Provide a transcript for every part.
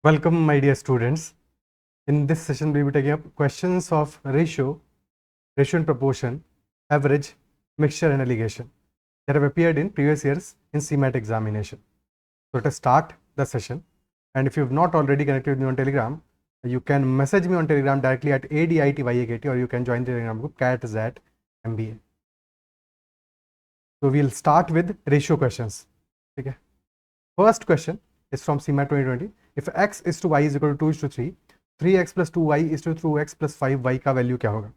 Welcome, my dear students. In this session, we will be taking up questions of ratio and proportion, average, mixture, and alligation that have appeared in previous years in CMAT examination. So let us start the session. And if you have not already connected with me on Telegram, you can message me on Telegram directly at ADITYAKT, or you can join the Telegram group CATZAT-MBA. So we'll start with ratio questions. Okay. First question is from CMAT 2020. If x is to y is equal to 2:3, 3x plus 2y is to 2x plus 5y का value क्या होगा?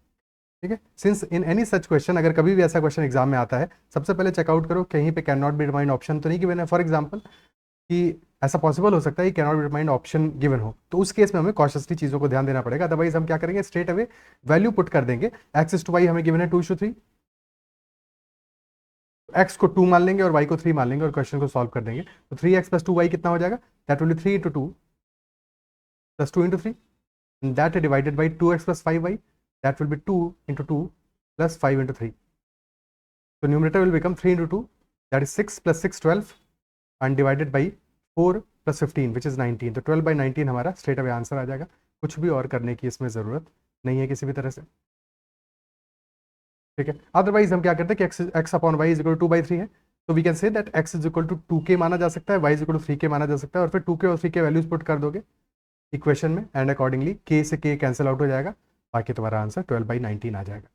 ठीक है. Since in any such question, अगर कभी भी ऐसा question exam में आता है, सबसे पहले चेकआउट करो कहीं पे can not be determined option तो नहीं गिवन है. फॉर एग्जांपल कि ऐसा पॉसिबल हो सकता है कि can not be determined option given हो, तो उस केस में हमें कॉशियसली चीज़ों को ध्यान देना पड़ेगा. अदरवाइज हम क्या करेंगे, स्ट्रेट अवे वैल्यू पुट कर देंगे. एक्स इज टू वाई हमें गिवन है 2:3, x को 2 मान लेंगे और y को 3 मान लेंगे और क्वेश्चन को सॉल्व कर देंगे. तो 3x plus 2y कितना हो जाएगा? That will B 3 into 2 plus 2 into 3, and that divided by 2x plus 5y, that will be 2 into 2 plus 5 into 3. So numerator will become 3 into 2, that is 6 plus 6 12, and divided by 4 plus 15 which is 19. तो 12 by 19 हमारा straight away answer आ जाएगा. कुछ भी और करने की इसमें ज़रूरत नहीं है किसी भी तरह से. ठीक है. अदरवाइज हम क्या करते हैं कि x upon Y is equal to 2/3 है, तो we can say that x is equal to 2k माना जा सकता है, y is equal to 3k माना जा सकता है, और फिर 2k और 3k वैल्यूज पुट कर दोगे इक्वेशन में, एंड अकॉर्डिंगली k से k कैंसिल आउट हो जाएगा. बाकी तुम्हारा आंसर 12/19 आ जाएगा.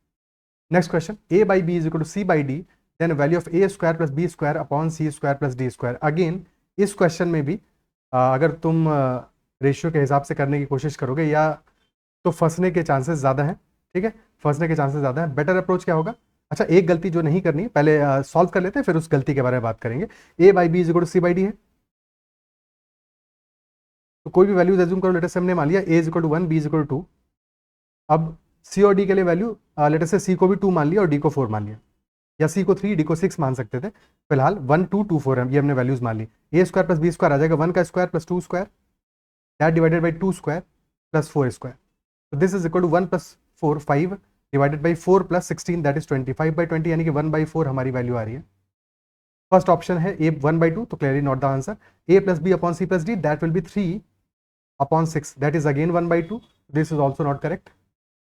Next question, a by B is equal to C by D, then value of a square plus B square upon C square plus D square. Again इस question में भी अगर तुम रेशियो के हिसाब से करने की कोशिश करोगे या तो फंसने के चांसेस ज़्यादा हैं. ठीक है, फंसने के चांसेस ज़्यादा हैं. बेटर अप्रोच क्या होगा? अच्छा, एक गलती जो नहीं करनी, पहले सॉल्व कर लेते हैं, फिर उस गलती के बारे में बात करेंगे. a by B is equal to C by D है, तो कोई भी वैल्यूज एज्यूम करो. लेटेस्ट हमने मान लिया a is equal to 1, b is equal to 2. अब c और d के लिए वैल्यू लेटेस्ट से c को भी 2 मान लिया और d को 4 मान लिया, या c को 3 d को 6 मान सकते थे. फिलहाल 1 2 2 4 ये हमने वैल्यूज मान ली. a square plus B square आ जाएगा 1 का square plus 2 square, that divided by 2 square plus 4 square. तो this is equal to 1 plus 4 5 divided by 4 plus 16, that is 25/20, यानी कि 1/4 हमारी वैल्यू आ रही है. फर्स्ट ऑप्शन है a 1/2, तो clearly not the answer. a plus B upon C plus D, that will be 3/6, that is again 1/2, this is also not correct.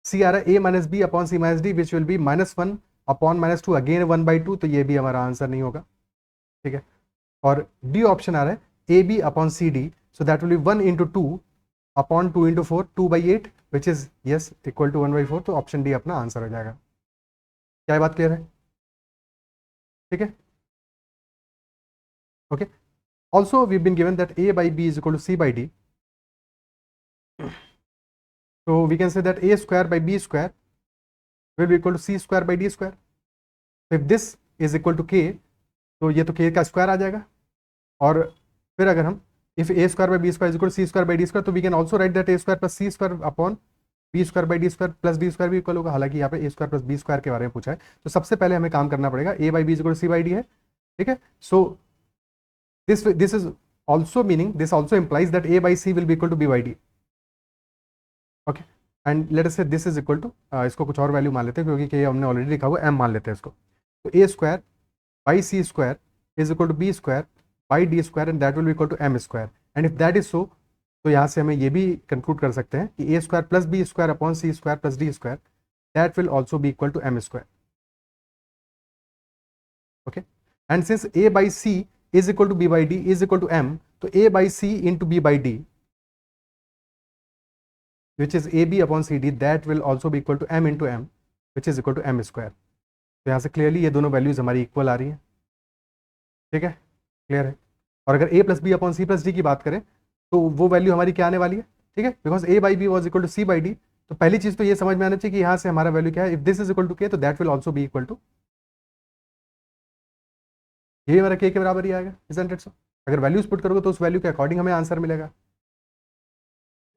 c आ रहा है a minus B upon C minus D, which will be -1 upon -2, again 1/2, तो ये भी हमारा answer नहीं होगा. ठीक है. और डी ऑप्शन आ रहा है a b upon C D, so that will be 1 into 2 upon 2 into 4, 2/8, which is yes equal to 1/4. तो ऑप्शन डी अपना आंसर हो जाएगा. क्या बात क्लियर है? ठीक है. Okay. Also we been given that a by B is equal to c by D, so we can say that a square by b square will be equal to c square by d square. So if this is equal to k, तो ये तो k का square आ जाएगा. और फिर अगर हम if a square by b square is equal to c square by d square, तो we can also write that a square plus c square upon b square by d square plus d square भी equal होगा. हालांकि यहाँ पे a square plus b square के बारे में पूछा है, तो सबसे पहले हमें काम करना पड़ेगा a by b is equal to c by d है. ठीक है. So this is also meaning, this also implies that a by c will be equal to b by d. Okay. And let us से this is equal to, इसको कुछ और value मान लेते हैं क्योंकि ये हमने ऑलरेडी लिखा हुआ m मान लेते हैं इसको. तो a square by C square is equal to B square by D square, and that will be equal to m square. And if that is so, तो यहाँ से हमें ये भी कंक्लूड कर सकते हैं कि a square plus B square upon C square plus D square, that will also be equal to m square. Okay. And since a by C is equal to b by D is equal to m, तो a by C into b by D, which is ab upon cd, that will also be equal to m into m, which is equal to m square. तो यहाँ से clearly ये दोनों values हमारी equal आ रही हैं. ठीक है, क्लियर है. और अगर a plus B upon C plus D की बात करें, तो वो वैल्यू हमारी क्या आने वाली है? ठीक है, because a by B was equal to C by D. तो पहली चीज तो ये समझ में आना चाहिए कि यहाँ से हमारा वैल्यू क्या है. If this is equal to k, तो that will also be equal to, ये हमारा k के बराबर ही आएगा. Isn't it so? अगर वैल्यूज पुट करोगे तो उस वैल्यू के अकॉर्डिंग हमें आंसर मिलेगा.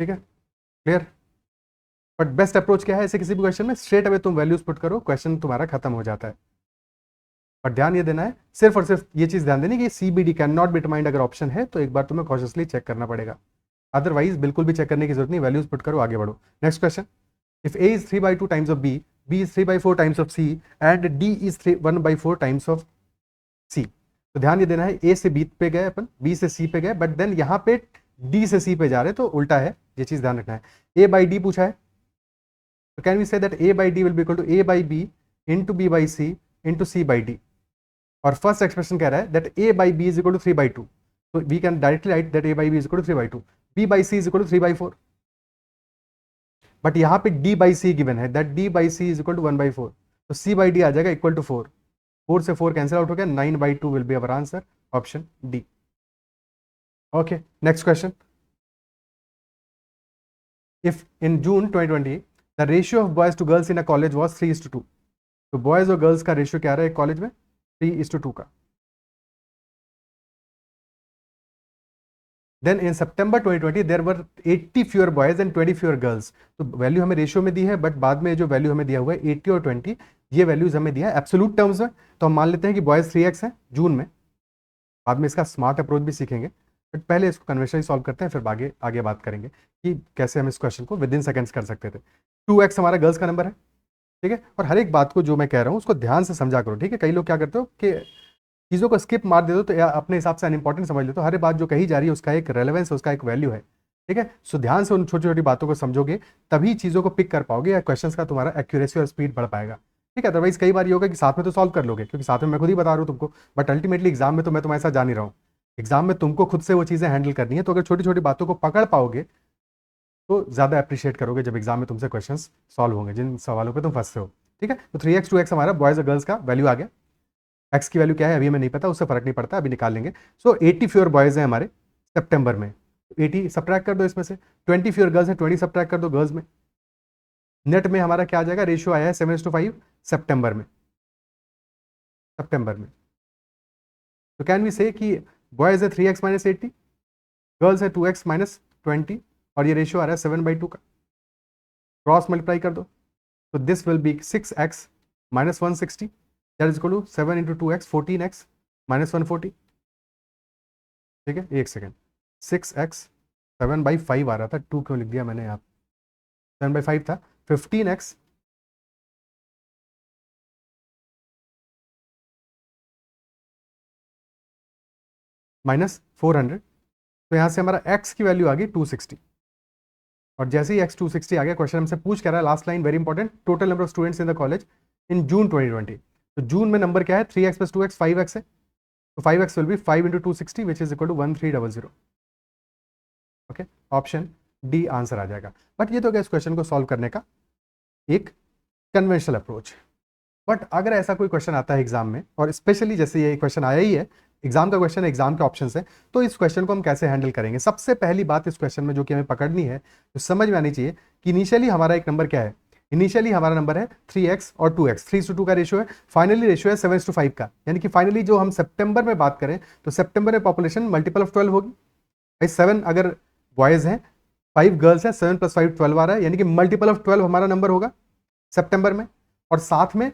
ठीक है, क्लियर. बट बेस्ट अप्रोच क्या है ऐसे किसी भी क्वेश्चन में? स्ट्रेट अवे तुम वैल्यूज पुट करो, क्वेश्चन तुम्हारा खत्म हो जाता है. बट ध्यान ये देना है, सिर्फ और सिर्फ ये चीज ध्यान देनी कि C B D can not be determined अगर ऑप्शन है, तो एक बार तुम्हें कॉशियसली चेक करना पड़ेगा. अदरवाइज बिल्कुल भी चेक करने की जरूरत नहीं, वैल्यूज पुट करो, आगे बढ़ो. Next question, if a is 3/2 times of b, b is 3/4 times of c, and d is 1/4 times of c. तो ध्यान ये देना है, a से b पे गए अपन, b से c पे गए, बट देन यहाँ पे डी से सी पे जा रहे हैं, तो उल्टा है, ये चीज ध्यान रखना है। ए बाई डी पूछा है, तो can we say that A by D will be equal to A by B into B by C into C by D. और फर्स्ट एक्सप्रेशन कह रहा है that A by B is equal to 3/2, तो we can directly write that A by B is equal to 3/2, B by C is equal to 3/4। But यहाँ पे D by C given है, that D by C is equal to 1/4, तो सी by D आ जाएगा equal to 4, 4 से 4 cancel out हो गया, 9/2 will be our answer, option D. Okay, next question. If in June 2020 the ratio of boys to girls in a college was 3:2, तो boys और girls का ratio क्या रहा है कॉलेज में, 3:2 का। Then in September 2020 there were 80 fewer boys and 20 fewer girls, तो value हमें रेशियो में दी है, बट बाद में जो वैल्यू हमें दिया हुआ है 80 और 20, ये वैल्यूज हमें दिया है एब्सोल्यूट टर्म्स में, तो हम मान लेते हैं कि बॉयज 3x है जून में। बाद में इसका स्मार्ट अप्रोच भी सीखेंगे, बट पहले इसको कन्वेंशनली सॉल्व करते हैं, फिर आगे आगे बात करेंगे कि कैसे हम इस क्वेश्चन को विद इन सेकेंड्स कर सकते थे। 2x हमारा गर्ल्स का नंबर है, ठीक है। और हर एक बात को जो मैं कह रहा हूँ उसको ध्यान से समझा करो, ठीक है। कई लोग क्या करते हो कि चीज़ों को स्किप मार देते हो, तो या अपने हिसाब से अनइंपॉर्टेंट समझ लेते हो। हर एक बात जो कही जा रही है उसका एक रेलेवेंस है, उसका एक वैल्यू है, ठीक है। सो ध्यान से उन छोटी छोटी बातों को समझोगे, तभी चीज़ों को पिक कर पाओगे, या क्वेश्चंस का तुम्हारा एक्यूरेसी और स्पीड बढ़ पाएगा, ठीक है। अदरवाइज कई बार ये होगा कि साथ में तो सॉल्व कर लोगे, क्योंकि साथ में मैं खुद ही बता रहा हूँ तुमको, बट अल्टीमेटली एग्जाम में तो मैं तुम्हारे साथ जा नहीं रहा हूँ। एग्जाम में तुमको खुद से वो चीज़ें हैंडल करनी है, तो अगर छोटी छोटी बातों को पकड़ पाओगे तो ज़्यादा अप्रिशिएट करोगे जब एग्जाम में तुमसे क्वेश्चंस सॉल्व होंगे, जिन सवालों पे तुम फंसते हो, ठीक है। तो 3x 2x हमारा बॉयज़ और गर्ल्स का वैल्यू आ गया। एक्स की वैल्यू क्या है अभी हमें नहीं पता, उससे फर्क नहीं पड़ता, अभी निकाल लेंगे। सो 80 फ्यूअर बॉयज़ हैं हमारे सितंबर में, 80 सब्ट्रैक्ट कर दो इसमें से, 20 फ्यूअर गर्ल्स हैं, 20 सब्ट्रैक्ट कर दो गर्ल्स में। नेट में हमारा क्या आ जाएगा, रेशियो आया है 7:5 सितंबर में, सितंबर में। तो कैन वी से कि बॉयज़ है 3x माइनस 80, गर्ल्स है 2x माइनस 20, और ये रेशियो आ रहा है 7/2 का। क्रॉस मल्टीप्लाई कर दो, तो this will be 6x minus 160, that is equal to 7 into 2x 14x minus 140, ठीक है। एक सेकेंड, 6x 7/5 आ रहा था, 2 क्यों लिख दिया मैंने यहाँ, 7/5 था, 15x माइनस 400, तो यहाँ से हमारा x की वैल्यू आ गई 260। और जैसे ही x 260 आ गया, क्वेश्चन हमसे पूछ क्या रहा है, last line very important, total number of students in the college in June 2020, तो जून में नंबर क्या है, 3x प्लस 2x 5x है, तो 5x will be 5 into 260 which is equal to 1300, okay. Option D answer आ जाएगा। बट ये तो क्या इस क्वेश्चन को सॉल्व करने का एक कन्वेंशनल अप्रोच। बट अगर ऐसा कोई क्वेश्चन आता है एग्जाम में, और स्पेशली जैसे ये क्वेश्चन आया ही है, एग्जाम का क्वेश्चन है, एग्जाम के ऑप्शंस है, तो इस क्वेश्चन को हम कैसे हैंडल करेंगे। सबसे पहली बात इस क्वेश्चन में जो कि हमें पकड़नी है, तो समझ में आनी चाहिए कि इनिशियली हमारा एक नंबर क्या है, इनिशियली हमारा नंबर है 3x और 2x, 3:2 का रेशियो है, फाइनली रेशियो है 7:5 का, यानी कि फाइनली जो हम सितंबर में बात करें तो सितंबर में पॉपुलेशन मल्टीपल ऑफ 12 होगी भाई। 7 अगर बॉयज हैं, 5 गर्ल्स हैं, 7 + 5 12 आ रहा है, यानी कि मल्टीपल ऑफ 12 हमारा नंबर होगा सितंबर में। और साथ में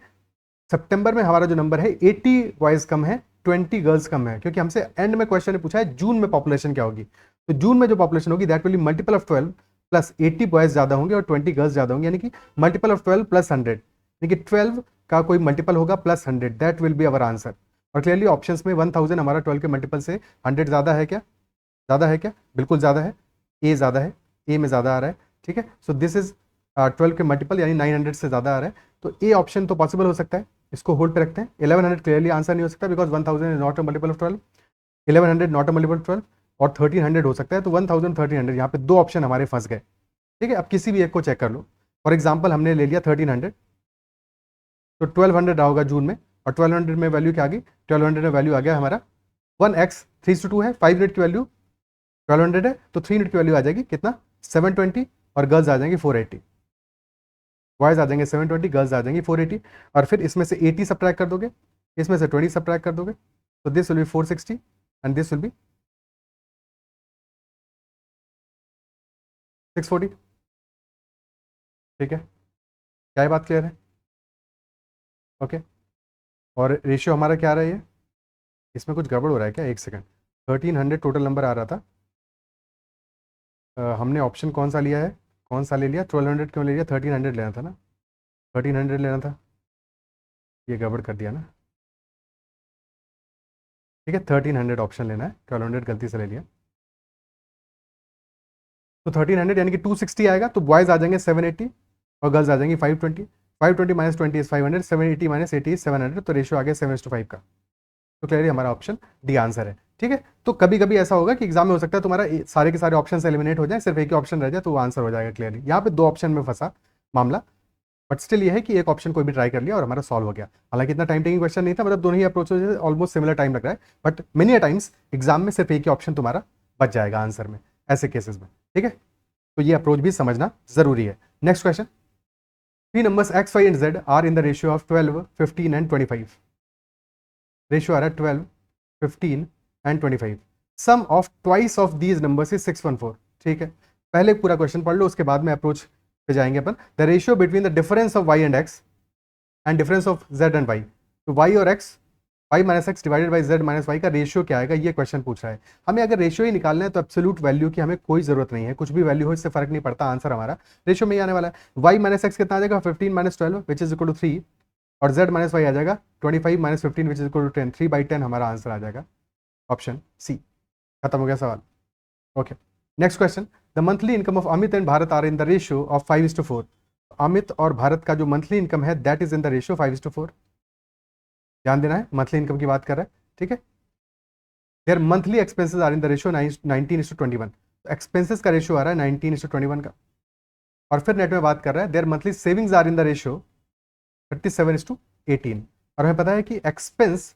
सितंबर में हमारा जो नंबर है 80 बॉयज कम है, 20 गर्ल्स कम है, क्योंकि हमसे एंड में क्वेश्चन ने पूछा है जून में पॉपुलेशन क्या होगी, तो जून में जो पॉपुलेशन होगी that will be multiple of 12 plus 80 boys ज्यादा होंगे और 20 गर्ल्स ज्यादा होंगे, यानी कि मल्टीपल ऑफ 12 प्लस 100, यानी कि 12 का कोई मल्टीपल होगा plus 100, that will be our answer. और क्लियरली ऑप्शंस में 1000 हमारा 12 के मल्टीपल से 100 ज्यादा है क्या, ज़्यादा है क्या, बिल्कुल ज़्यादा है, ए ज़्यादा है, ए में ज़्यादा आ रहा है, ठीक है। सो दिस इज 12 के मल्टीपल, यानी 900 से ज़्यादा आ रहा है, तो ए ऑप्शन तो पॉसिबल हो सकता है, इसको होल्ड पे रखते हैं। 1100 क्लियरली आंसर नहीं हो सकता, because 1000 is not a multiple of 12, 1100 not a multiple of 12, और 1300 हो सकता है, तो 1000 1300, यहाँ पे दो ऑप्शन हमारे फंस गए, ठीक है। अब किसी भी एक को चेक कर लो, फॉर एग्जाम्पल हमने ले लिया 1300, तो 1200 रहा होगा जून में, और 1200 में वैल्यू क्या आ गई, 1200 में वैल्यू आ गया हमारा 1x, 3:2 है, 5 यूनिट की वैल्यू 1200 है, तो 3 यूनिट की वैल्यू आ जाएगी कितना, 720, और गर्ल्स आ जाएंगे 480, बॉयज आ जाएंगे 720, गर्ल्स आ जाएंगी 480, और फिर इसमें से 80 सब्ट्रैक्ट कर दोगे, इसमें से 20 सब्ट्रैक्ट कर दोगे, तो this will B 460 and this will B 640, ठीक है। क्या ये बात क्लियर है, ओके। और रेशियो हमारा क्या आ रहा है, ये इसमें कुछ गड़बड़ हो रहा है क्या, एक सेकंड, 1300 टोटल नंबर आ रहा था, हमने ऑप्शन कौन सा लिया है, कौन सा ले लिया, 1200 क्यों ले लिया, 1300 लेना था ना, 1300 लेना था, ये गड़बड़ कर दिया ना, ठीक है। 1300 ऑप्शन लेना है, 1200 गलती से ले लिया, तो 1300 यानी कि 260 आएगा, तो बॉयज़ आ जाएंगे 780 और गर्ल्स आ जाएंगी 520। 520 माइनस 20 इज 500, 780 माइनस 80 इज 700, तो रेशियो आ गया 7:5 का। तो क्लियरली हमारा ऑप्शन डी आंसर है। ठीक है, तो कभी कभी ऐसा होगा कि एग्जाम में हो सकता है तुम्हारा सारे के सारे ऑप्शन एलिमिनेट हो जाए, सिर्फ एक ही ऑप्शन रह जाए, तो वो आंसर हो जाएगा क्लियरली। यहाँ पे 2 ऑप्शन में फंसा मामला, बट स्टिल ये है कि एक ऑप्शन कोई भी ट्राई कर लिया और हमारा सॉल्व हो गया। हालांकि इतना टाइम टेकिंग क्वेश्चन नहीं था, मतलब दोनों ही अप्रोच से ऑलमोस्ट सिमिलर टाइम लग रहा है, बट मेनी टाइम्स एग्जाम में सिर्फ एक ही ऑप्शन तुम्हारा बच जाएगा आंसर में, ऐसे केसेस में। ठीक है, तो ये अप्रोच भी समझना जरूरी है। Next question, 3 numbers x, y and z are in the ratio of 12, 15 and 25। Ratio आ रहा है 12, 15 and 25। Sum of twice of these numbers is 614। ठीक है, पहले पूरा क्वेश्चन पढ़ लो, उसके बाद में अप्रोच पे जाएंगे अपन। The ratio between the difference of y and x and difference of z and y। तो y और x, y minus x divided by z minus y का रेशियो क्या आएगा, ये क्वेश्चन पूछ रहा है। हमें अगर रेशियो ही निकालना है तो एब्सोल्यूट वैल्यू की हमें कोई जरूरत नहीं है, कुछ भी वैल्यू हो इससे फर्क नहीं पड़ता, आंसर हमारा रेशियो में ही आने वाला है। y माइनस एक्स कितना आ जाएगा, 15 minus 12 which is equal to 3, और z माइनस वाई आ जाएगा 25 minus 15 which is equal to 10। 3/10 हमारा आंसर आ जाएगा ऑप्शन सी। खत्म हो गया सवाल। Okay, next question, the monthly income of Amit and Bharat are in the ratio of 5:4। Amit और भारत का जो मंथली इनकम है that is in the ratio 5:4। ध्यान देना है, मंथली इनकम की बात कर रहा है। ठीक है, their monthly expenses are in the ratio 19:21। Expenses का रेशियो आ रहा है 19:21 का। और फिर नेट में बात कर रहा है their monthly savings are in the ratio 37:18। और हमें पता है कि एक्सपेंस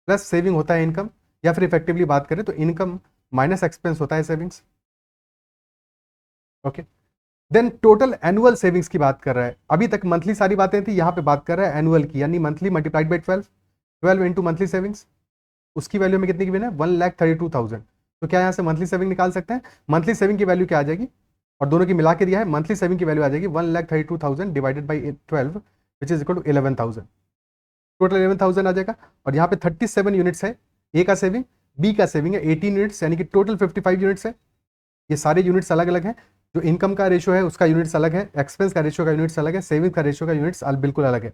प्लस सेविंग होता है इनकम, या फिर इफेक्टिवली बात करें तो इनकम माइनस एक्सपेंस होता है savings. Okay, then total annual savings की बात कर रहा है। अभी तक मंथली सारी बातें थी, यहां पे बात कर रहा है एनुअल की, यानी monthly multiplied by 12, 12 into monthly savings. उसकी वैल्यू में कितनी गिवन है, 1,32,000। तो क्या यहाँ से मंथली सेविंग निकाल सकते हैं? मंथली सेविंग की वैल्यू क्या आ जाएगी, और दोनों की मिला के दिया है, मंथली सेविंग की वैल्यू आ जाएगी 1,32,000 divided by 12 which is equal to 11,000। Total 11,000 आ जाएगा। और यहाँ पे 37 यूनिट्स है, ए का सेविंग, बी का सेविंग है 18 यूनिट्स, यानी कि टोटल 55 यूनिट्स है। ये सारे यूनिट्स अलग अलग हैं, जो इनकम का रेशियो है उसका यूनिट्स अलग है, एक्सपेंस का रेशियो का यूनिट्स अलग है, सेविंग का रेशियो का यूनिट्स बिल्कुल अलग है।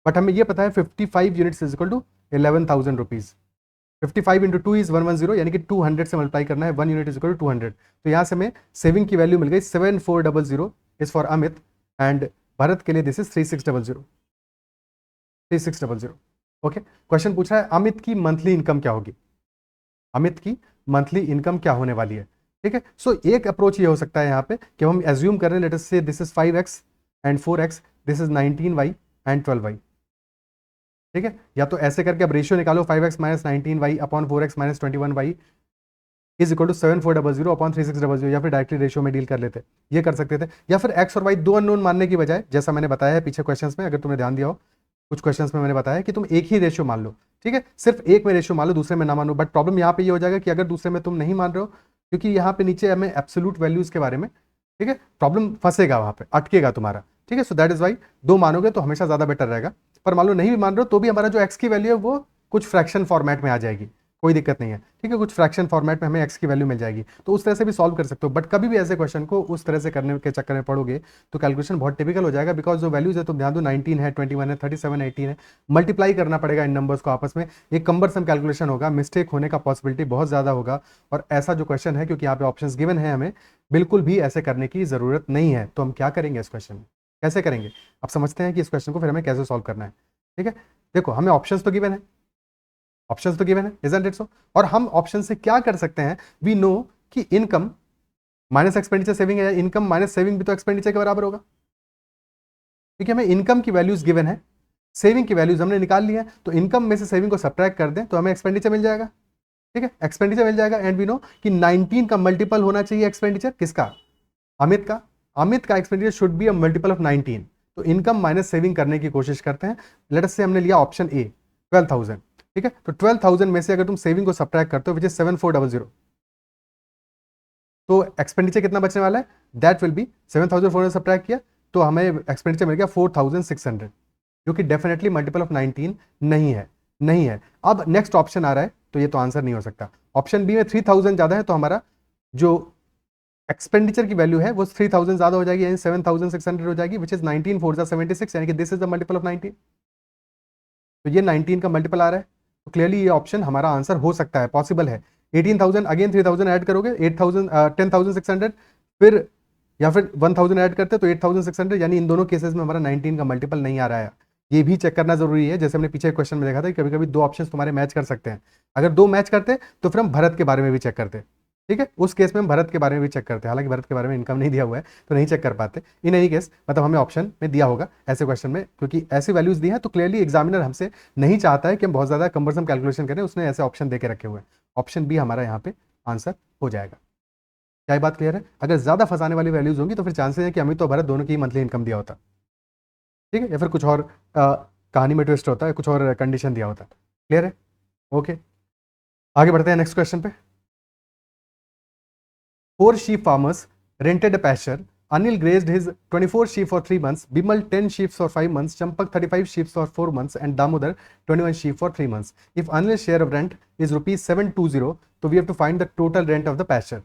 बट हमें ये पता है 55 units is equal to 11,000 rupees. 55 into 2 is 110, यानी कि 200 से मल्टीप्लाई करना है, 1 यूनिट इज इक्वल टू 200। तो यहाँ से हमें सेविंग की वैल्यू मिल गई 7400 is for Amit, and Bharat के लिए दिस इज 3600। 3600। ओके, क्वेश्चन पूछा है अमित की मंथली इनकम क्या होगी, अमित की मंथली इनकम क्या होने वाली है। ठीक है, सो एक अप्रोच ये हो सकता है यहाँ पे कि हम एज्यूम कर रहे हैं, लेट अस से this is 5x and 4x, this is 19y and 12y। ठीक है, या तो ऐसे करके अब रेशियो निकालो, 5x minus 19y upon 4x minus 21y is equal to 7400 upon 3600, या फिर डायरेक्टली रेशियो में डील कर लेते, ये कर सकते थे। या फिर x और y दो अननोन मानने की बजाय, जैसा मैंने बताया है पीछे क्वेश्चंस में, अगर तुमने ध्यान दिया हो कुछ क्वेश्चंस में मैंने बताया कि तुम एक ही रेशियो मान लो। ठीक है, सिर्फ एक में रेशियो मान लो, दूसरे में ना मानो। बट प्रॉब्लम यहाँ पे ये हो जाएगा कि अगर दूसरे में तुम नहीं मान रहे हो, क्योंकि यहाँ पे नीचे हमें एब्सोल्यूट वैल्यूज के बारे में, ठीक है, प्रॉब्लम फंसेगा, वहाँ पे अटकेगा तुम्हारा। ठीक है, सो दैट इज वाई दो मानोगे तो हमेशा ज्यादा बेटर रहेगा। पर मान लो नहीं भी मान रहे हो तो भी हमारा जो एक्स की वैल्यू है वो कुछ फ्रैक्शन फॉर्मेट में आ जाएगी, कोई दिक्कत नहीं है। ठीक है, कुछ फ्रैक्शन फॉर्मेट में हमें एक्स की वैल्यू मिल जाएगी, तो उस तरह से भी सॉल्व कर सकते हो। बट कभी भी ऐसे क्वेश्चन को उस तरह से करने के चक्कर में पड़ोगे तो कैलकुलेशन बहुत टिपिकल हो जाएगा, बिकॉज जो वैल्यूज है तुम ध्यान दो, 19 है, 21 है, 37, 18 है, मल्टीप्लाई करना पड़ेगा इन नंबर्स को आपस में। एक कम्बरसम कैलकुलेशन होगा, मिस्टेक होने का पॉसिबिलिटी बहुत ज़्यादा होगा। और ऐसा जो क्वेश्चन है, क्योंकि यहाँ पे ऑप्शंस गिवन है, हमें बिल्कुल भी ऐसे करने की ज़रूरत नहीं है। तो हम क्या करेंगे इस क्वेश्चन में, कैसे करेंगे, अब समझते हैं कि इस क्वेश्चन को फिर हमें कैसे सॉल्व करना है। ठीक है, देखो हमें ऑप्शंस तो गिवन है, ऑप्शंस तो गिवन है, इजंट इट सो? और हम ऑप्शन से क्या कर सकते हैं, वी नो कि इनकम माइनस एक्सपेंडिचर सेविंग है, इनकम माइनस सेविंग भी तो एक्सपेंडिचर के बराबर होगा, क्योंकि हमें इनकम की वैल्यूज गिवन है, सेविंग की वैल्यूज हमने निकाल ली है, तो इनकम में से सेविंग को सब्ट्रैक्ट कर दें तो हमें एक्सपेंडिचर मिल जाएगा। ठीक है, एक्सपेंडिचर मिल जाएगा, एंड वी नो कि 19 का मल्टीपल होना चाहिए एक्सपेंडिचर किसका, अमित का। अमित का expenditure should be a multiple of 19। तो इनकम माइनस सेविंग करने की कोशिश करते हैं। लेट अस से हमने लिया ऑप्शन ए 12,000। ठीक है, तो 12,000 में से अगर तुम सेविंग को सब्ट्रैक्ट करते हो विच इज 7400, तो एक्सपेंडिचर कितना बचने वाला है, दैट विल बी 7,400 सब्ट्रैक्ट किया तो हमें एक्सपेंडिचर मिल गया 4,600, जो कि डेफिनेटली मल्टीपल ऑफ 19 नहीं है, नहीं है। अब नेक्स्ट ऑप्शन आ रहा है, तो ये तो आंसर नहीं हो सकता। ऑप्शन बी में 3,000 ज्यादा है, तो हमारा जो एक्सपेंडिचर की वैल्यू है वो 3,000 ज्यादा हो जाएगी, यानी 7,600 हो जाएगी, विच इज 19 4 76, यानी कि this is the multiple of 19। तो ये 19 का मल्टीपल आ रहा है, तो क्लियरली ये ऑप्शन हमारा आंसर हो सकता है, पॉसिबल है। 18,000 अगेन 3,000 ऐड करोगे, 8,000 10,600 फिर या फिर 1000 ऐड करते तो 8600, यानी इन दोनों केसेस में हमारा 19 का मल्टीपल नहीं आ रहा है। ये भी चेक करना जरूरी है, जैसे हमने पीछे क्वेश्चन में देखा था कि कभी कभी दो ऑप्शंस तुम्हारे मैच कर सकते हैं। अगर दो मैच करते तो फिर हम भरत के बारे में भी चेक करते, ठीक है, उस केस में हम भरत के बारे में भी चेक करते हैं। हालांकि भरत के बारे में इनकम नहीं दिया हुआ है तो नहीं चेक कर पाते। इन एनी केस मतलब हमें ऑप्शन में दिया होगा ऐसे क्वेश्चन में, क्योंकि ऐसी वैल्यूज दी है तो क्लियरली एग्जामिनर हमसे नहीं चाहता है कि हम बहुत ज्यादा कंबरसम कैलकुलेशन करें, उसने ऐसे ऑप्शन दे के रखे हुए हैं। ऑप्शन बी हमारा यहाँ पे आंसर हो जाएगा। क्या ये बात क्लियर है? अगर ज्यादा फंसाने वाली वैल्यूज होंगी तो फिर चांसेस है कि अमित और भरत दोनों की मंथली इनकम दिया होता, ठीक है, या फिर कुछ और कहानी में ट्विस्ट होता है, कुछ और कंडीशन दिया होता है। क्लियर है? ओके, आगे बढ़ते हैं नेक्स्ट क्वेश्चन पे। 4 sheep farmers rented a pasture. Anil grazed his 24 sheep for 3 months, Bimal 10 sheep for 5 months, Champak 35 sheep for 4 months, and Damodar 21 sheep for 3 months. If Anil's share of rent is rupees 720, so we have to find the total rent of the pasture.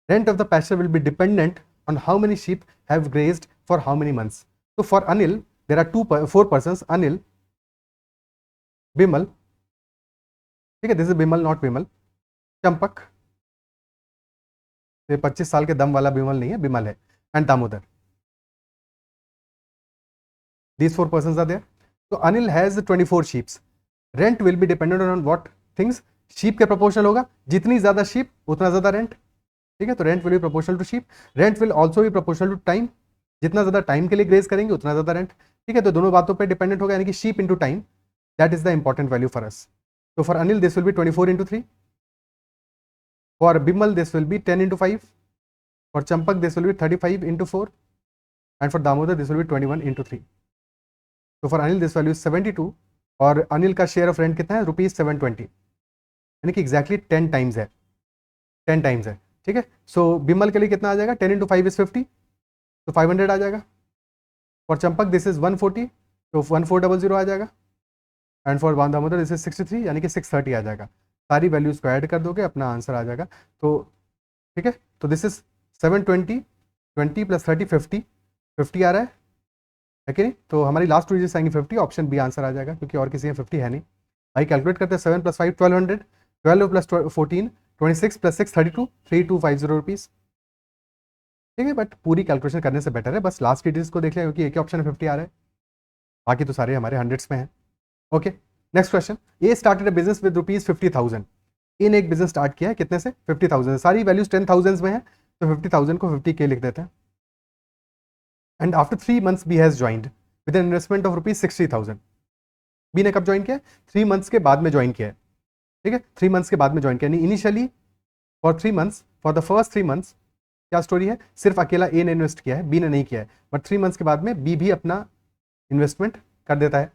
Rent of the pasture will be dependent on how many sheep have grazed for how many months. So for Anil, there are 4 persons, Anil, Bimal, okay, this is Bimal, not Bimal, Champak, ये 25 साल के दम वाला बिमल नहीं है, बिमल है, and Damodar. These 4 persons are there. So Anil has 24 sheep. Rent will be dependent on what things? Sheep के proportional होगा, जितनी ज्यादा sheep उतना ज्यादा rent, ठीक है, तो rent will be proportional to sheep. Rent will also be proportional to time. जितना ज्यादा टाइम के लिए ग्रेज करेंगे उतना ज्यादा रेंट, ठीक है, तो दोनों बातों पे डिपेंडेंट होगा, यानी कि sheep into time, that is the important value for us. So for Anil this will be 24 into 3. For Bimal this will be 10 into 5. For Champak this will be 35 into 4. And for Damodar this will be 21 into 3. तो for Anil this value 72 और अनिल का share of rent कितना है? ₹720, यानी कि exactly 10 times है, 10 times है, ठीक है। सो बिमल के लिए कितना आ जाएगा? 10 into 5 is 50, तो 500 आ जाएगा। फॉर चंपक दिस इज 140, तो 1400 आ जाएगा। And for Damodar this is 63, यानी कि 630 आ जाएगा। सारी वैल्यूज को ऐड कर दोगे, अपना आंसर आ जाएगा। तो ठीक है, तो दिस इज 720, 20 + 30 50 आ रहा है कि नहीं? तो हमारी लास्ट टू डिजिट्स आएंगे 50, ऑप्शन बी आंसर आ जाएगा, क्योंकि और किसी में 50 है नहीं। भाई कैलकुलेट करते हैं, 7 + 5 1200, 12 + 14 26 + 6 32, 3250 रुपीज़, ठीक है। बट पूरी कैलकुलेशन करने से बेटर है बस लास्ट की डिजिट्स को देख लिया, क्योंकि एक ही ऑप्शन 50 आ रहा है, बाकी तो सारे हमारे हंड्रेड्स में हैं। Okay, next question. A started a business with ₹50,000। ए ने एक बिजनेस स्टार्ट किया है, कितने से? 50,000। सारी वैल्यूज 10,000 में है, तो 50,000 को 50K लिख देते हैं। And after 3 months B has joined with an investment of ₹60,000। B ने कब ज्वाइन किया? 3 months के बाद में ज्वाइन किया है, ठीक है, 3 months के बाद में ज्वाइन किया, initially for 3 months, for the first 3 months क्या स्टोरी है? सिर्फ अकेला ए ने इन्वेस्ट किया है, बी ने नहीं किया है, बट 3 months के बाद में बी भी अपना इन्वेस्टमेंट कर देता है,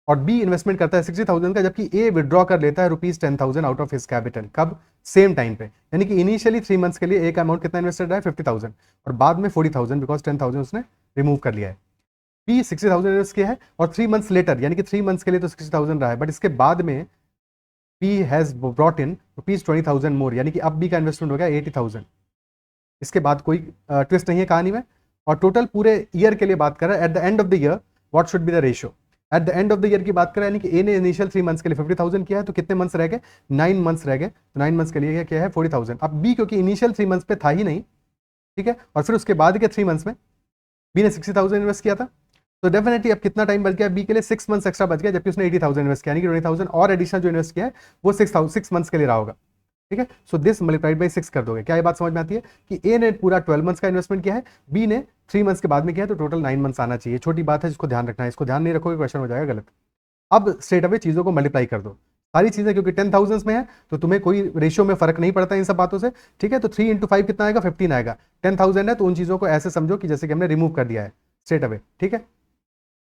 और बी इन्वेस्टमेंट करता है 60,000 का, जबकि ए विड्रॉ कर लेता है ₹10,000 आउट ऑफ हिज कैपिटल। कब? सेम टाइम पे, यानी कि इनिशियली 3 months के लिए ए का अमाउंट कितना इन्वेस्टेड है? 50,000, और बाद में 40,000, बिकॉज 10,000 उसने रिमूव कर लिया है। बी 60,000 इन्वेस्ट किया है, और 3 months लेटर, यानी कि 3 months के लिए तो 60,000 रहा है, बट इसके बाद में बी हैज ब्रॉट इन ₹20,000 मोर, यानी कि अब बी का इन्वेस्टमेंट हो गया 80,000। इसके बाद कोई ट्विस्ट नहीं है कहानी में, और टोटल पूरे ईयर के लिए बात कर रहा है। Eight the end of the year what should be the ratio? Eight the end of the year की बात करें, यानी कि ए ने इनिशियल 3 months के लिए 50,000 किया है, तो कितने मंथ्स रह गए? 9 months रह गए, तो 9 months के लिए क्या है? 40,000। अब बी क्योंकि इनिशियल 3 months पे था ही नहीं, ठीक है, और फिर उसके बाद के 3 months में बी ने 60,000 इन्वेस्ट किया था, तो डेफिनेटली अब कितना टाइम बच गया बी के लिए? 6 months एक्स्ट्रा बच गया, जबकि उसने 80,000 इन्वेस्ट किया, यानी कि 20,000 और एडिशनल जो इन्वेस्ट किया है वो 6 months के लिए रहा होगा, ठीक है। सो दिस मल्टीप्लाइड बाई 6 कर दोगे। क्या ये बात समझ में आती है कि ए ने पूरा 12 months का इन्वेस्टमेंट किया है, बी ने 3 months के बाद में किया है, तो टोटल 9 months आना चाहिए। छोटी बात है जिसको ध्यान रखना है, इसको ध्यान नहीं रखोगे क्वेश्चन हो जाएगा गलत। अब स्ट्रेट अवे चीजों को मल्टीप्लाई कर दो, सारी चीजें, क्योंकि 10,000 में है तो तुम्हें कोई रेशियो में फर्क नहीं पड़ता इन सब बातों से, ठीक है। तो 3 into 5 कितना आएगा? 15 आएगा। 10,000 है तो उन चीजों को ऐसे समझो कि जैसे कि हमने रिमूव कर दिया है स्ट्रेट अवे, ठीक है,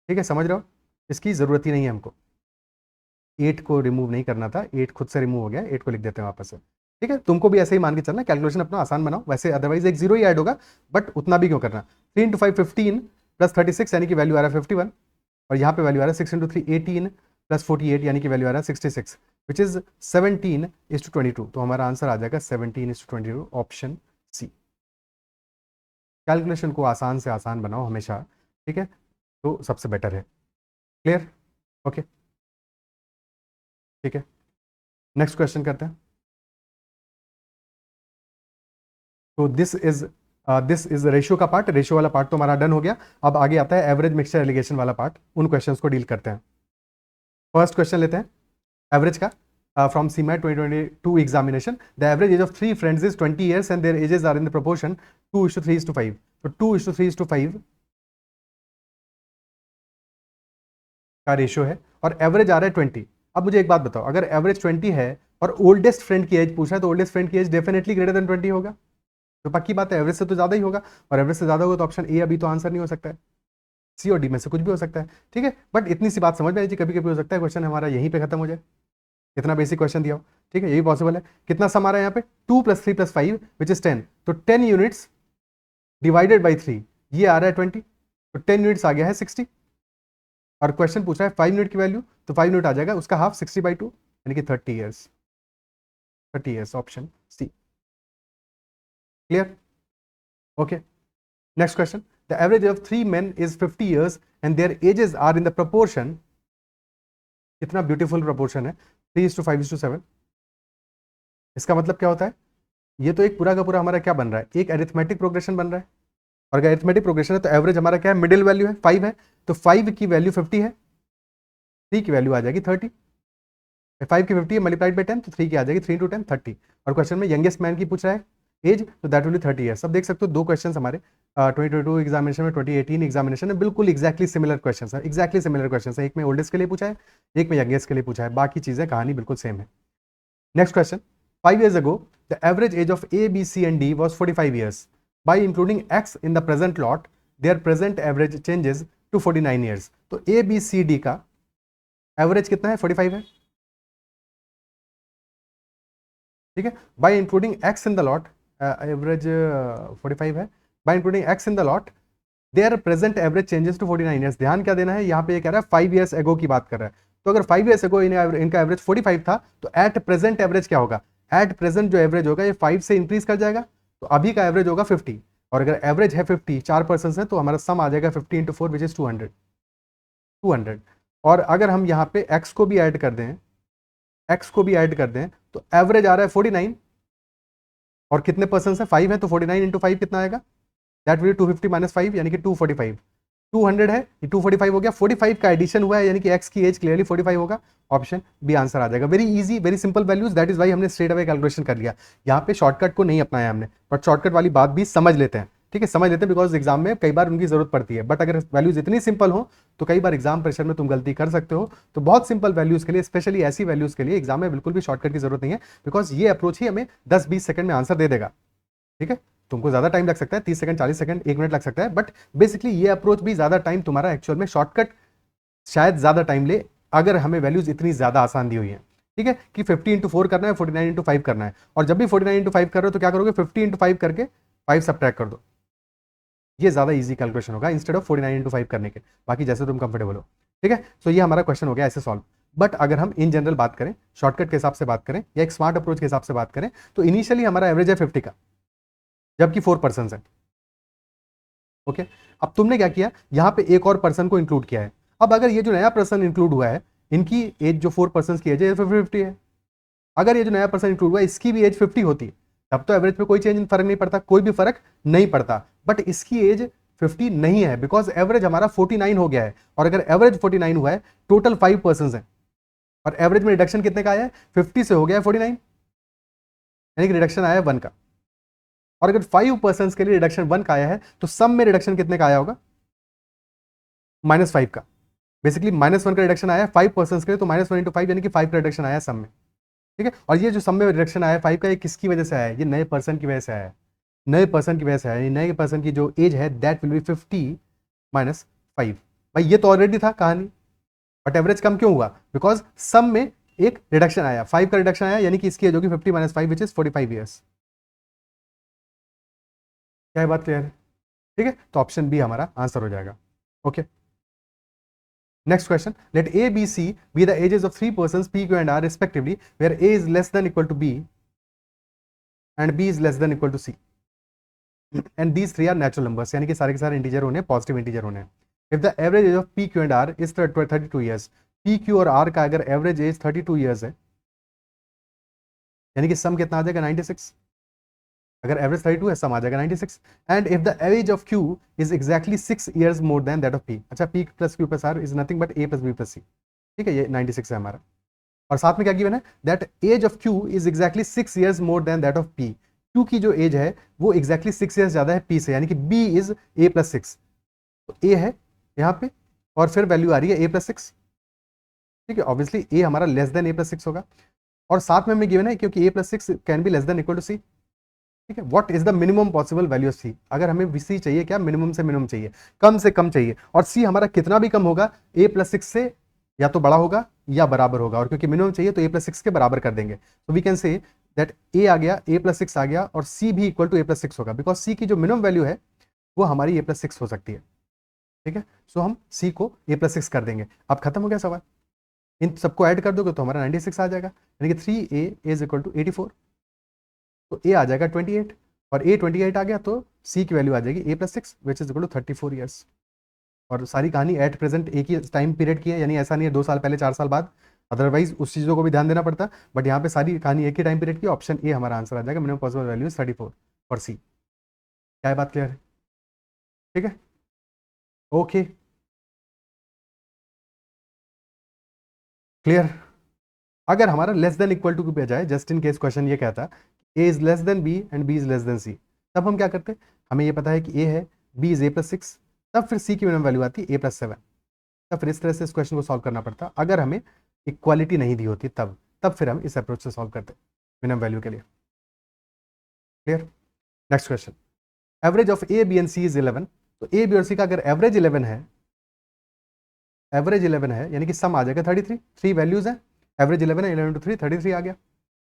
ठीक है, समझ रहे हो? इसकी जरूरत ही नहीं है हमको, 8 को रिमूव नहीं करना था, 8 खुद से रिमूव हो गया, 8 को लिख देते हैं वापस से, ठीक है। तुमको भी ऐसे ही मान के चलना, कैलकुलेशन अपना आसान बनाओ, वैसे अदरवाइज एक जीरो ही ऐड होगा, बट उतना भी क्यों करना? 3 into 5 15 + 36, यानी कि वैल्यू आ रहा है 51, और यहाँ पे वैल्यू आ रहा है 6 into 3 18 + 48, यानी कि वैल्यू आ रहा है 66, विच इज 17:22। तो हमारा आंसर आ जाएगा 17:22, ऑप्शन सी। कैलकुलेशन को आसान से आसान बनाओ हमेशा, ठीक है, तो सबसे बेटर है। क्लियर? ओके, ठीक है, नेक्स्ट क्वेश्चन करते हैं। तो this is this is ratio का पार्ट, रेशियो वाला पार्ट तो हमारा डन हो गया। अब आगे आता है एवरेज मिक्सचर एलिगेशन वाला पार्ट, उन क्वेश्चंस को डील करते हैं। फर्स्ट क्वेश्चन लेते हैं एवरेज का, from CMAT 2022 examination. The average age of 3 friends is 20 years and their ages are in the proportion 2:3:5. तो 2:3:5 का रेशियो है और एवरेज आ रहा है 20। अब मुझे एक बात बताओ, अगर एवरेज 20 है और ओल्डेस्ट फ्रेंड की एज पूछा है तो ओल्डेस्ट फ्रेंड की एज डेफिनेटली ग्रेटर देन 20 होगा, तो पक्की बात है एवरेज से तो ज़्यादा ही होगा, और एवरेज से ज़्यादा होगा तो ऑप्शन ए अभी तो आंसर नहीं हो सकता है, सी और डी में से कुछ भी हो सकता है। ठीक है, बट इतनी सी बात समझ में आई थी, कभी कभी हो सकता है क्वेश्चन हमारा यहीं पे खत्म हो जाए, कितना बेसिक क्वेश्चन दिया हो। ठीक है, यही पॉसिबल है। कितना सम आ रहा है यहाँ पे 2 + 3 + 5 विच इज 10, तो 10 यूनिट्स डिवाइडेड बाई 3 ये आ रहा है 20, तो 10 यूनिट्स आ गया है 60, और क्वेश्चन पूछा है 5 यूनिट की वैल्यू, तो 5 यूनिट आ जाएगा उसका हाफ 60/2 यानी कि 30 years, 30 years, option C. Clear? Okay, next question, the average of 3 men is 50 years and their ages are in the proportion, कितना ब्यूटीफुल प्रोपोर्शन है, 3:5:7। इसका मतलब क्या होता है, ये तो एक पूरा का पूरा हमारा क्या बन रहा है, एक अरिथमेटिक प्रोग्रेशन बन रहा है, और अगर अरिथमेटिक प्रोग्रेशन है तो एवरेज हमारा क्या है, मिडिल वैल्यू है 5 है, तो 5 की वैल्यू 50 है, 3 की वैल्यू आ जाएगी 30, 5 की 50 है मल्टीप्लाइड बाई 10, तो 3 की आ जाएगी 3 × 10 30, और क्वेश्चन में यंगेस्ट मैन की पूछ रहा है एज, तो दैट विल बी 30 ईयर्स। अब देख सकते हो दो क्वेश्चन हमारे 2022 एग्जामिनेशन में, 2018 एग्जामिनेशन में बिल्कुल एक्जैक्टली सिमिलर क्वेश्चन है, एक्जैक्टली सिमिलर क्वेश्चन है, एक में ओल्डेस्ट के लिए पूछा है, एक में यंगेस्ट के लिए पूछा है, बाकी चीजें कहानी बिल्कुल सेम है। Next question, 5 years ago the average age of A, B, C and D was 45 years. By including X in the present lot, their present average changes to 49 years. तो A, B, C, D का average कितना है, 45 है। ठीक है, by including X in the lot, average 45 है, by including X in the lot their present average changes to 49 years. ध्यान क्या देना है, यहाँ पे ये कह रहा है 5 years ago की बात कर रहा है, तो अगर 5 years ago इनका एवरेज 45 था तो एट प्रेजेंट एवरेज क्या होगा, एट प्रेजेंट जो एवरेज होगा ये 5 से इंक्रीज कर जाएगा, तो अभी का एवरेज होगा 50, और अगर एवरेज है 50, 4 पर्सन है, तो हमारा सम आ जाएगा 50 × 4 विच इज 200। और अगर हम यहाँ पे एक्स को भी ऐड कर दें, एक्स को भी ऐड कर दें, तो एवरेज आ रहा है 49, और कितने पर्सन है, 5 है, तो 49 × 5 कितना आएगा, दैट विल 250 - 5 यानी कि 245, 200 है, ये 245 हो गया, 45 का एडिशन हुआ है यानी कि x की एज क्लियरली 45 होगा, ऑप्शन बी आंसर आ जाएगा। Very easy, very simple values, that is why हमने स्ट्रेट अवे कैलकुलेशन कर लिया, यहाँ पे शॉर्टकट को नहीं अपनाया हमने, बट शॉर्टकट वाली बात भी समझ लेते हैं। ठीक है, समझ लेते हैं, बिकॉज एग्जाम में कई बार उनकी जरूरत पड़ती है, बट अगर वैल्यूज इतनी सिंपल हो तो कई बार एग्जाम प्रेशर में तुम गलती कर सकते हो, तो बहुत सिंपल वैल्यूज के लिए, स्पेशली ऐसी वैल्यूज के लिए एग्जाम में बिल्कुल भी शॉर्टकट की जरूरत नहीं है, बिकॉज ये अप्रोच ही हमें 10-20 सेकंड में आंसर दे देगा। ठीक है, तुमको ज्यादा टाइम लग सकता है, 30 सेकंड, 40 सेकंड, 1 मिनट लग सकता है, बट बेसिकली ये अप्रोच भी ज्यादा टाइम तुम्हारा, एक्चुअल में शॉर्टकट शायद ज्यादा टाइम ले, अगर हमें वैल्यूज इतनी ज्यादा आसान दी हुई है। ठीक है, कि 50 × 4 करना है, 49 × 5 करना है, और जब भी 49 × 5 कर रहे हो तो क्या करोगे, 50 × 5 करके 5 सब्ट्रैक्ट कर दो, ये ज्यादा इजी कैलकुलेशन होगा इंस्टेड ऑफ 49 × 5 करने के, बाकी जैसे तुम कंफर्टेबल हो। ठीक है, सो ये हमारा क्वेश्चन हो गया ऐसे सॉल्व। बट अगर हम इन जनरल बात करें, शॉर्टकट के हिसाब से बात करें, या एक स्मार्ट अप्रोच के हिसाब से बात करें, तो इनिशियली हमारा एवरेज है 50 का, जबकि 4 पर्सन है। ओके, अब तुमने क्या किया, यहां पे एक और पर्सन को इंक्लूड किया है। अब अगर ये जो नया पर्सन इंक्लूड हुआ है, इनकी एज जो 4 पर्सन की एज है 50 है, अगर ये जो नया पर्सन इंक्लूड हुआ है इसकी भी एज 50 होती, तब तो एवरेज पे कोई चेंज, फर्क नहीं पड़ता, कोई भी फर्क नहीं पड़ता। बट इसकी एज 50 नहीं है, बिकॉज एवरेज हमारा 49 हो गया है, और अगर एवरेज 49 हुआ है, टोटल 5 पर्सन है, और एवरेज में रिडक्शन कितने का आया है, 50 से हो गया है 49, यानी कि रिडक्शन आया है 1 का। और अगर 5 पर्सन के लिए रिडक्शन 1 का आया है, तो सम में रिडक्शन कितने का आया होगा, -5 का। बेसिकली -1 का रिडक्शन आया है 5 पर्सन के लिए, तो -1 × 5 यानी कि 5 का रिडक्शन आया सम में। ठीक है, और ये जो सम में रिडक्शन आया है 5 का, ये किसकी वजह से आया है, ये नए पर्सन की वजह से आया है, नए पर्सन की वजह से आया है। नए पर्सन की जो एज है दैट विल बी 50 - 5। भाई ये तो ऑलरेडी था कहानी, बट एवरेज कम क्यों हुआ, बिकॉज सम में एक रिडक्शन आया, 5 का रिडक्शन आया, यानी कि इसकी एज होगी 50 - 5 विच इज 45 ईयर्स। क्या है बात क्लियर है? ठीक है, तो ऑप्शन बी हमारा आंसर हो जाएगा। Okay, next question, let A, B, C be the ages of 3 persons P, Q and R respectively, where A is less than equal to B and B is less than equal to C and these three are natural numbers, यानी कि सारे के सारे integer होने, positive integer होने। If the average age of P, Q and R is 32 years, P, Q और R का अगर एवरेज एज 32 years है, यानी कि सम कितना आ जाएगा 96, अगर एवरेज 32 है सम आ जाएगा 96। And if the age of Q is exactly 6 years more than that of P, अच्छा P plus Q plus R is nothing but A plus B plus C, ठीक है, ये 96 है हमारा। और साथ में क्या गिवन है, that age of Q is exactly 6 years more than that of P, Q की जो एज है वो एग्जैक्टली 6 ईयर्स ज्यादा है पी से, यानी कि बी इज ए प्लस 6, तो ए है यहाँ पे और फिर वैल्यू आ रही है ए प्लस 6, ठीक है, ऑब्वियसली ए हमारा लेस देन ए प्लस 6 होगा। और साथ में हमें गिवन है क्योंकि A plus 6 can be less than equal to C, ठीक है। What is the minimum possible value of C, अगर हमें सी चाहिए क्या, मिनिमम से मिनिमम चाहिए, कम से कम चाहिए, और सी हमारा कितना भी कम होगा ए प्लस 6 से या तो बड़ा होगा या बराबर होगा, और क्योंकि मिनिमम चाहिए तो ए प्लस 6 के बराबर कर देंगे, तो वी कैन से दैट ए आ गया, ए प्लस 6 आ गया, और सी भी इक्वल टू ए प्लस 6 होगा, बिकॉज सी की जो मिनिमम वैल्यू है वो हमारी ए प्लस 6 हो सकती है, ठीक है। सो हम सी को ए प्लस 6 कर देंगे। अब खत्म हो गया सवाल, इन सबको ऐड कर दोगे तो हमारा 96 आ जाएगा, यानी कि 3a इज इक्वल टू 84, तो ए आ जाएगा 28, और ए 28 आ गया तो सी की वैल्यू आ जाएगी A plus 6 which is equal to 34 years. और सारी कहानी एट प्रेजेंट एक ही टाइम पीरियड की है, यानी ऐसा नहीं है 2 साल पहले 4 साल बाद, अदरवाइज उस चीज़ों को भी ध्यान देना पड़ता, बट यहाँ पे सारी कहानी एक ही टाइम पीरियड की, ऑप्शन ए हमारा आंसर आ जाएगा, minimum possible value is 34 for C. क्या है बात क्लियर है, ठीक है, ओके क्लियर। अगर हमारा लेस देन इक्वल टू पे जाए, जस्ट इन केस क्वेश्चन ये कहता A is less than B and B is less than C, तब हम क्या करते, हमें ये पता है कि ए है, बी इज ए प्लस 6, तब फिर सी की मिनिमम वैल्यू आती है ए प्लस 7, तब फिर इस तरह से इस क्वेश्चन को सॉल्व करना पड़ता। अगर हमें इक्वालिटी नहीं दी होती तब फिर हम इस अप्रोच से सॉल्व करते मिनिमम वैल्यू के लिए, clear. Next question, average of A B and C is 11, तो ए बी और सी का अगर एवरेज 11 है, एवरेज 11 है यानी कि सम आ जाएगा 33, 3 वैल्यूज है, एवरेज 11 है, 11 into 3 33 आ गया।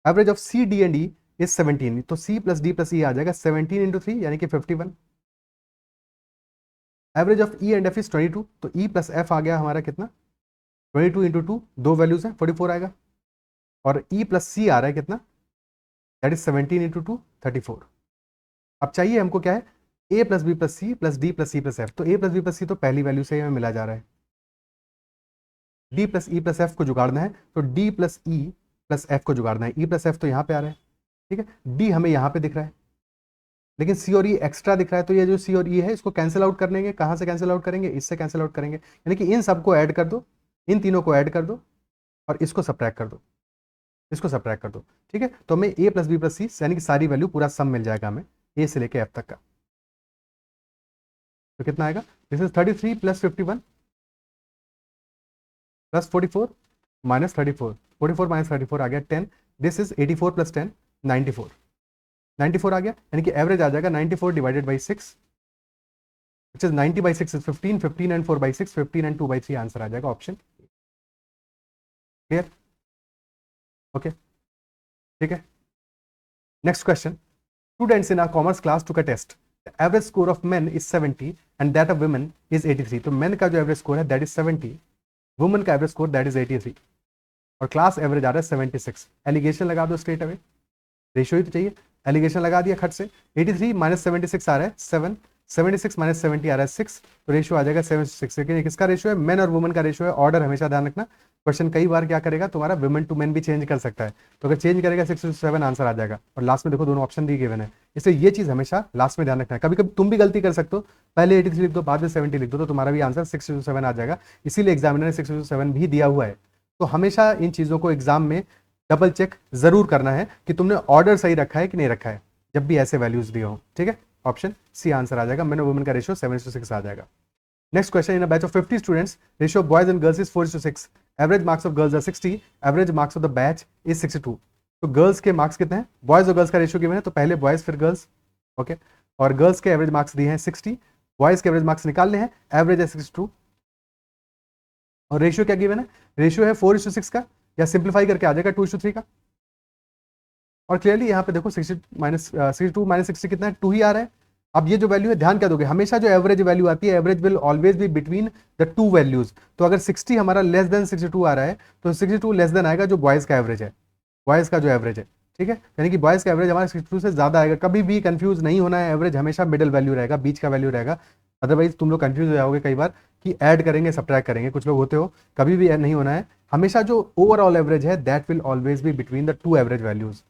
Average of C D and E is 17, तो C plus D plus E आ जाएगा 17 into 3 यानी कि 51। Average of E and F is 22, तो ई प्लस एफ आ गया हमारा कितना 22 into 2, 2 वैल्यूज है 44 आएगा, और ई प्लस सी आ रहा है कितना, दैट इज 17 into 2 34। अब चाहिए हमको क्या है, A plus B plus C plus D plus C plus F, तो A plus B plus C तो पहली वैल्यू से ही हमें मिला जा रहा है, D plus E plus F को जुगाड़ना है, तो D plus E plus F को जुगाड़ना है, ई प्लस एफ तो यहाँ पे आ रहा है, ठीक है, डी हमें यहाँ पे दिख रहा है, लेकिन सी और ई एक्स्ट्रा दिख रहा है, तो ये जो सी और ई है इसको कैंसिल आउट करेंगे, कहाँ से कैंसिल आउट करेंगे, इससे कैंसिल आउट करेंगे, यानी कि इन सबको ऐड कर दो, इन तीनों को ऐड कर दो और इसको सब्ट्रैक्ट कर दो, इसको सब्ट्रैक्ट कर दो, ठीक है, तो हमें ए प्लस बी प्लस सी यानी कि सारी वैल्यू पूरा सम मिल जाएगा हमें ए से लेके एफ तक का, तो कितना आएगा, this is 33 plus 51 plus 44 minus 34, 44 minus 34 आ गया 10, दिस इज 84 प्लस 10 94, 94 आ गया, यानी कि एवरेज आ जाएगा 94 divided by 6 which is 90 by 6 is 15, 15 and 4 by 6, 15 and 2 by 3 answer आ जाएगा ऑप्शन, क्लियर, ओके ठीक है। Next question, students in our commerce class took a test, average score of men is 70 and that of women is 83, तो men का जो average score है that is 70, women का average score that is 83, और class average आ रहा है 76, allegation लगा दो स्ट्रेट अवे, रेशियो ही तो चाहिए, एलिगेशन लगा दिया खट से, 83 माइनस 76 आ रहा है 7, 76 माइनस 70 आ रहा है 6, तो रेशियो आ जाएगा 7:6, लेकिन किसका रेशियो है, मेन और वुमेन का रेशियो है, ऑर्डर हमेशा ध्यान रखना, क्वेश्चन कई बार क्या करेगा तुम्हारा वुमेन टू मेन भी चेंज कर सकता है, तो अगर चेंज करेगा 6:7 आंसर आ जाएगा, और लास्ट में देखो दोनों ऑप्शन दी गिवन है, इसलिए ये चीज हमेशा लास्ट में ध्यान रखना है, कभी कभी तुम भी गलती कर सकते हो, पहले 83 लिख दो बाद में 70 लिख दो, तो तुम्हारा भी आंसर 6:7 आ जाएगा, इसीलिए एग्जामिनर ने 6:7 भी दिया हुआ है, तो हमेशा इन चीजों को एग्जाम में डबल चेक जरूर करना है कि तुमने ऑर्डर सही रखा है कि नहीं रखा है, जब भी ऐसे वैल्यूज दिए हो, ठीक है, ऑप्शन सी आंसर आ जाएगा, मेन और वुमेन का रेशियो 7:6 आ जाएगा। Next question, in a batch of 50 students ratio of boys and girls is 4:6, average marks of girls are 60, average marks of the batch is 62, तो गर्ल्स के marks कितने हैं, बॉयज और गर्ल्स का रेशियो गिवन है, तो पहले बॉयज फिर गर्ल्स, ओके, और गर्ल्स के एवरेज मार्क्स दिए हैं 60, बॉयज के एवरेज मार्क्स निकालने हैं, एवरेज है 62, और रेशियो क्या गिवन है, रेशियो है 4:6 का, या सिंप्लीफाई करके आ जाएगा 2:3 का, और क्लियरली यहाँ पे देखो 62 माइनस 60 कितना है, 2 ही आ रहा है। अब ये जो वैल्यू है ध्यान क्या दोगे, हमेशा जो एवरेज वैल्यू आती है average will always be between the two values, तो अगर 60 हमारा लेस देन 62 आ रहा है तो 62 लेस देन आएगा जो बॉयज का एवरेज है, बॉयज का जो एवरेज है, ठीक है, यानी कि बॉयज का एवरेज हमारा 62 से ज्यादा आएगा, कभी भी कंफ्यूज नहीं होना है, एवरेज हमेशा मिडिल वैल्यू रहेगा, बीच का वैल्यू रहेगा, अदरवाइज तुम लोग कंफ्यूज हो जाओगे कई बार कि ऐड करेंगे सब्ट्रैक्ट करेंगे, कुछ लोग होते हो, कभी भी ऐड नहीं होना है, हमेशा जो ओवरऑल एवरेज है that will always be between the two average values,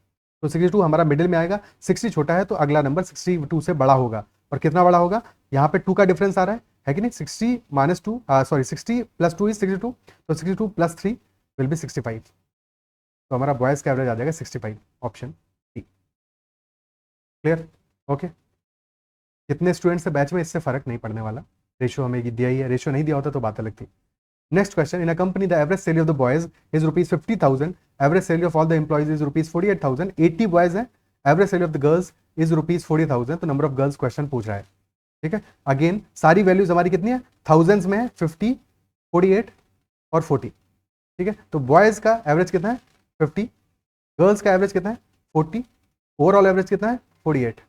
तो 62 हमारा मिडिल में आएगा, 60 छोटा है तो अगला नंबर 62 से बड़ा होगा। और कितना बड़ा होगा, यहाँ पे 2 का डिफरेंस आ रहा है कि नहीं, 60 माइनस 2 सॉरी 60 प्लस 2 इज 62, तो 62 प्लस 3 विल बी 65। तो हमारा बॉयज़ का एवरेज आ जाएगा 65, ऑप्शन डी। Clear, okay. कितने स्टूडेंट्स है बैच में इससे फर्क नहीं पड़ने वाला, रेशियो हमें दिया ही है, रेशियो नहीं दिया होता तो बात अलग थी। Next question, in a company the average salary of the boys is ₹50,000, average salary of all the employees is ₹48,000, 80 boys है, average salary of the girls is ₹40,000, तो नंबर ऑफ गर्ल्स क्वेश्चन पूछ रहा है। ठीक है, अगेन सारी values हमारी कितनी है, थाउजेंड्स में है, 50, 48 और 40। ठीक है, तो बॉयज का एवरेज कितना है 50, गर्ल्स का एवरेज कितना है 40, ओवरऑल एवरेज कितना है 48।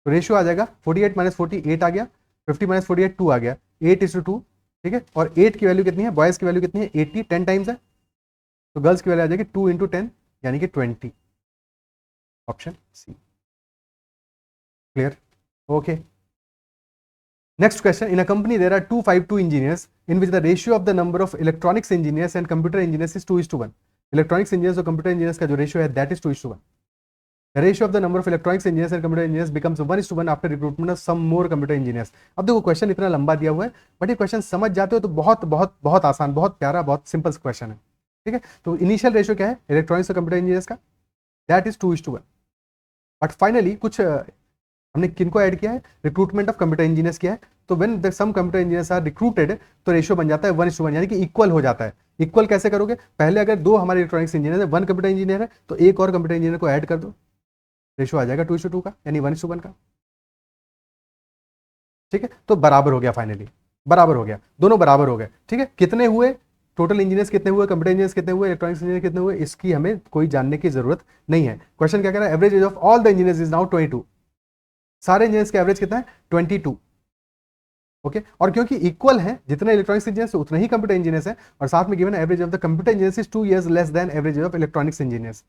तो रेशियो आ जाएगा 48 माइनस 48 आ गया, 50 माइनस 48 2 आ गया, 8:2। ठीक है, और 8 की वैल्यू कितनी है, बॉयज की वैल्यू कितनी है 80, 10 टाइम्स है, तो गर्ल्स की वैल्यू आ जाएगी 2 इंटू 10 यानी कि 20, option C. Clear, okay. Next question, in a company there are 252 engineers in which the ratio of the number of electronics engineers and computer engineers is 2:1। Electronics engineers और computer engineers का जो ratio है that is 2:1। The ratio of the number of electronics engineers and computer engineers becomes 1:1 after recruitment of some more computer engineers। अब देखो question इतना लंबा दिया हुआ है, बट ये क्वेश्चन समझ जाते हो तो बहुत बहुत बहुत आसान, बहुत प्यारा, बहुत सिंपल क्वेश्चन है। ठीक है, तो इनिशियल रेशियो क्या है इलेक्ट्रॉनिक्स और कंप्यूटर इंजीनियर्स का, दैट इज 2:1। बट फाइनली कुछ हमने किनको ऐड किया है, रिक्रूटमेंट ऑफ कंप्यूटर इंजीनियर्स किया है, तो when some computer engineers are recruited तो रेशियो बन जाता है 1:1, यानी कि इक्वल हो जाता है। इक्वल कैसे करोगे, पहले अगर 2 हमारे इलेक्ट्रॉनिक्स इंजीनियर है, 1 कंप्यूटर इंजीनियर है, तो एक और कंप्यूटर इंजीनियर को ऐड कर दो, रेशियो आ जाएगा 2:2 का, यानी 1:1 का। ठीक है, तो बराबर हो गया, फाइनली बराबर हो गया, दोनों बराबर हो गए। ठीक है, कितने हुए टोटल इंजीनियर्स, कितने हुए कंप्यूटर इंजीनियर्स, कितने हुए इलेक्ट्रॉनिक्स इंजीनियर, कितने हुए, इसकी हमें कोई जानने की जरूरत नहीं है। क्वेश्चन क्या कह रहा है, average age of all the engineers is now 22। सारे इंजीनियर्स का एवरेज कितना है 22। ओके, और क्योंकि इक्वल है, जितने इलेक्ट्रॉनिक्स इंजीनियर्स उतने ही कंप्यूटर इंजीनियर्स हैं, और साथ में given average of the computer engineers is 2 years less than average of electronics engineers.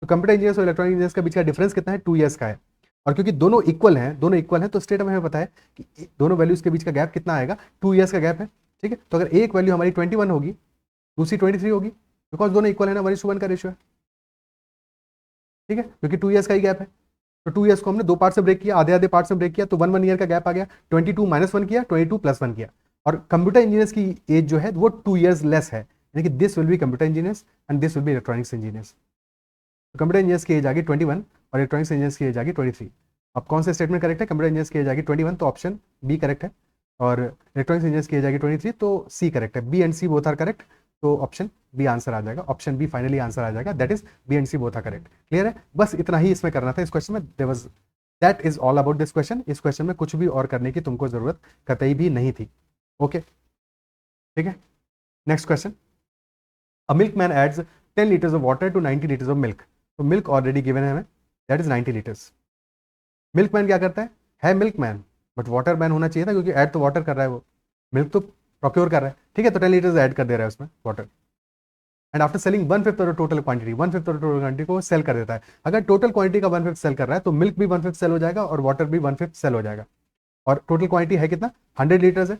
तो कंप्यूटर इंजीनियर्स और इलेक्ट्रॉनिक इंजीनियर्स के बीच का डिफरेंस कितना है 2 years का है। और क्योंकि दोनों इक्वल हैं, दोनों इक्वल हैं, तो स्टेट में हमें पता है कि दोनों वैल्यूज के बीच का गैप कितना आएगा, 2 years का गैप है। ठीक है, तो अगर एक वैल्यू हमारी 21 होगी, दूसरी 23 होगी, बिकॉज दोनों इक्वल है ना, 1:1 का रेशियो है। ठीक है, क्योंकि 2 years का ही गैप है, तो 2 years को हमने 2 पार्ट से ब्रेक किया, आधे आधे पार्ट से ब्रेक किया, तो 1 ईयर का गैप आ गया, 22 माइनस 1 किया, 22 प्लस 1 किया। और कंप्यूटर इंजीनियर्स की एज जो है वो 2 years लेस है, यानी कि this will be computer engineers and this will be electronics engineers. तो कंप्यूटर इंजीनियर्स की एज आ गई 21 और इलेक्ट्रॉनिक्स इंजीनियर्स की एज आ गई 23। अब कौन से स्टेटमेंट करेक्ट है, कंप्यूटर इंजीनियर्स की एज आ गई 21 तो ऑप्शन बी करेक्ट है, और इलेक्ट्रॉनिक्स इंजीनियर्स की एज आ गई 23 तो सी करेक्ट है। B and C both are correct, तो ऑप्शन बी आंसर आ जाएगा, ऑप्शन बी फाइनली आंसर आ जाएगा, that is B and C both are correct. Clear है, बस इतना ही इसमें करना था इस क्वेश्चन में, there was that is all about this question. इस क्वेश्चन में कुछ भी और करने की तुमको जरूरत कतई भी नहीं थी। ओके, ठीक है। Next question, a milkman adds 10 liters of water to 90 liters of milk. तो मिल्क ऑलरेडी गिवन है हमें, दैट इज 90 liters। मिल्कमैन क्या करता है मिल्कमैन, बट वाटर मैन होना चाहिए था, क्योंकि ऐड तो वाटर कर रहा है, वो मिल्क तो प्रोक्योर कर रहा है। ठीक है, तो 10 liters ऐड कर दे रहा है उसमें water, and after selling 1/5 of total quantity, 1/5 of total quantity को सेल कर देता है। अगर टोटल क्वांटिटी का 1/5 सेल कर रहा है तो मिल्क भी 1/5 सेल हो जाएगा और वाटर भी 1/5 सेल हो जाएगा। और टोटल क्वांटिटी है कितना 100 liters है,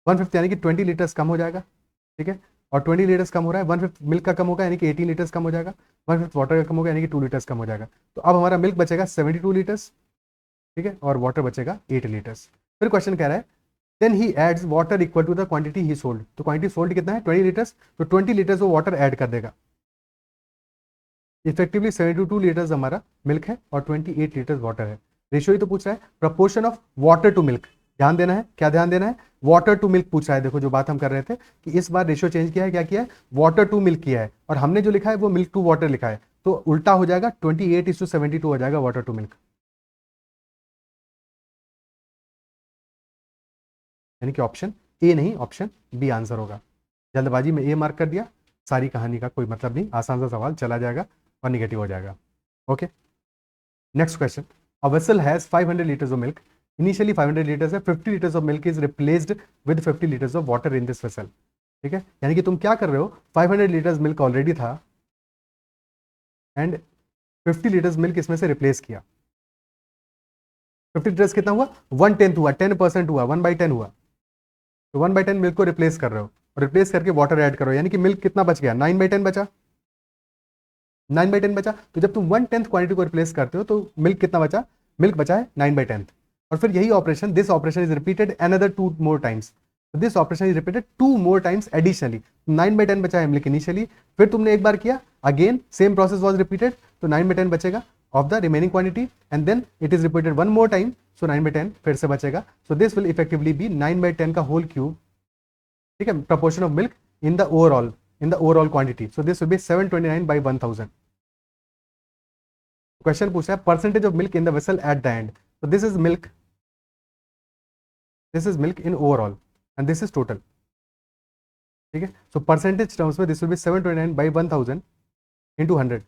1/5 यानी कि 20 liters कम हो जाएगा। ठीक है, और 20 liters कम हो रहा है, 1/5 मिल्क का कम होगा यानी कि 18 liters कम हो जाएगा, 1/5 वाटर का कम होगा यानी कि 2 liters कम हो जाएगा। तो अब हमारा मिल्क बचेगा 72 liters। ठीक है, और वाटर बचेगा 8 liters। फिर क्वेश्चन कह रहा है then he adds water equal to the quantity he sold. तो क्वांटिटी सोल्ड कितना है 20 liters, तो 20 liters वो वाटर ऐड कर देगा। इफेक्टिवली 72 liters हमारा मिल्क है और 28 liters वाटर है। रेशियो ही तो पूछ रहा है, proportion of water to milk. ध्यान देना है, क्या ध्यान देना है, वाटर टू मिल्क पूछ रहा है। देखो जो बात हम कर रहे थे कि इस बार रेशियो चेंज किया है, क्या किया है, वाटर टू मिल्क किया है, और हमने जो लिखा है वो मिल्क टू वाटर लिखा है, तो उल्टा हो जाएगा, 28:72 हो जाएगा वाटर टू मिल्क, यानी कि ऑप्शन ए नहीं ऑप्शन बी आंसर होगा। जल्दबाजी में ए मार्क कर दिया, सारी कहानी का कोई मतलब नहीं, आसान सा सवाल चला जाएगा और निगेटिव हो जाएगा। Okay, next question, a vessel has 500 liters of milk, initially 500 liters है, 50 liters of milk is replaced with 50 liters of water in this vessel. ठीक है, यानी कि तुम क्या कर रहे हो, 500 liters मिल्क ऑलरेडी था एंड 50 liters मिल्क इसमें से रिप्लेस किया। 50 liters कितना हुआ 1/10 हुआ, 10% हुआ, 1/10 हुआ, तो 1/10 मिल्क को रिप्लेस कर रहे हो, और रिप्लेस करके वाटर ऐड करो, यानी कि मिल्क कितना बच गया 9/10 बचा। 9/10 बचा, तो जब तुम 1/10 क्वांटिटी को रिप्लेस करते हो तो मिल्क कितना बचा, मिल्क बचा है 9/10। और फिर यही operation, this operation is repeated another 2 more times, this operation is repeated 2 more times additionally. 9/10 बचा है मिल्क इनिशियली, फिर तुमने एक बार किया, again same process was repeated, तो 9/10 बचेगा of the remaining quantity, and then it is repeated 1 more time, so 9/10 फिर से बचेगा। So this will effectively be 9/10 का होल क्यूब, ठीक है, proportion of milk in the overall quantity. So this will be 729/1000। Question पूछा है percentage of milk in the vessel at the end, so this is milk in overall and this is total, ठीक है। So percentage terms में this will be 729/1000 into 100,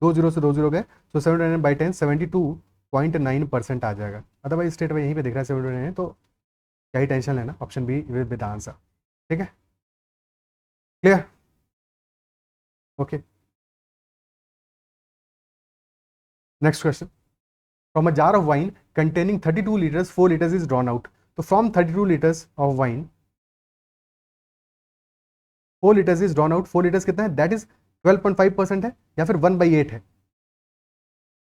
2 0 से 2 0 गए, सो 729/10 72.9% आ जाएगा। Otherwise state में यहीं पे दिख रहा है 729, तो क्या ही टेंशन लेना, option B will be the answer, ठीक है, clear, okay. Next question, from a jar of wine containing 32 liters 4 liters is drawn out, तो from 32 liters of wine 4 liters is drawn out, 4 liters कितना है, that is 12.5% है, या फिर 1/8 है,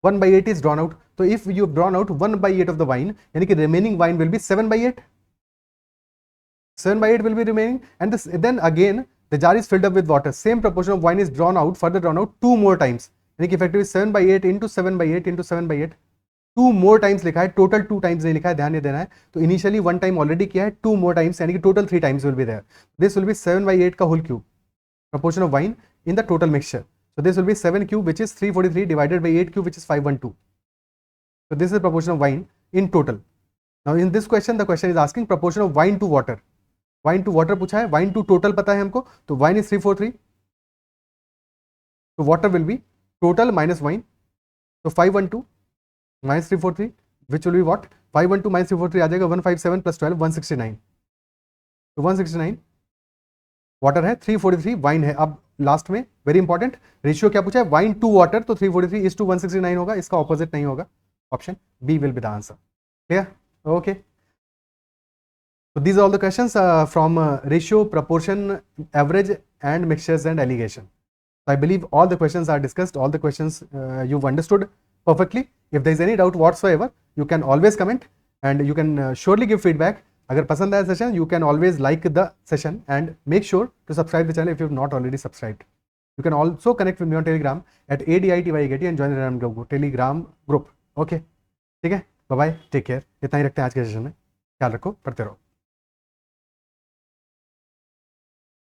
1/8 is drawn out, तो if you have drawn out 1/8 of the wine, यानी कि remaining wine will be 7/8, 7/8 will be remaining, and this, then again the jar is filled up with water, same proportion of wine is drawn out, further drawn out 2 more times, यानी कि effective 7/8 into 7/8 into 7/8, 2 more times लिखा है, total 2 times नहीं लिखा है, ध्यान नहीं देना है। तो इनिशियली 1 time ऑलरेडी किया है, 2 more times यानी कि total 3 times will be there. This will be 7/8 का whole cube, proportion of wine in the total mixture, so this will be 7 cube which is 343 divided by 8 cube which is 512, so this is proportion of wine in total। now in this question the question is asking proportion of wine to water, wine to water पूछा है, wine to total पता है हमको, तो wine is 343, तो water will be total minus wine, so 512 minus 343 which will be what, 512 minus 343 आ जाएगा 157 plus 12 169, तो 169 water है, 343 वाइन है। अब लास्ट में वेरी इंपॉर्टेंट रेशियो क्या पूछा है, वाइन टू वाटर, तो 343:169 होगा, इसका ऑपोजिट नहीं होगा, option B will be the answer, clear, okay. So these are all the questions from ratio, proportion, average and mixtures and alligation. So I believe all the questions are discussed, all the questions you've understood perfectly. If there is any doubt whatsoever, you can always comment and you can surely give feedback. अगर पसंद आया session, you can always like the session and make sure to subscribe the channel if you have not already subscribed. You can also connect with me on Telegram at ADITYGT and join the Telegram group. Okay, ठीक है, bye bye, take care. इतना ही रखते हैं आज के session में, ख्याल रखो, पढ़ते रहो।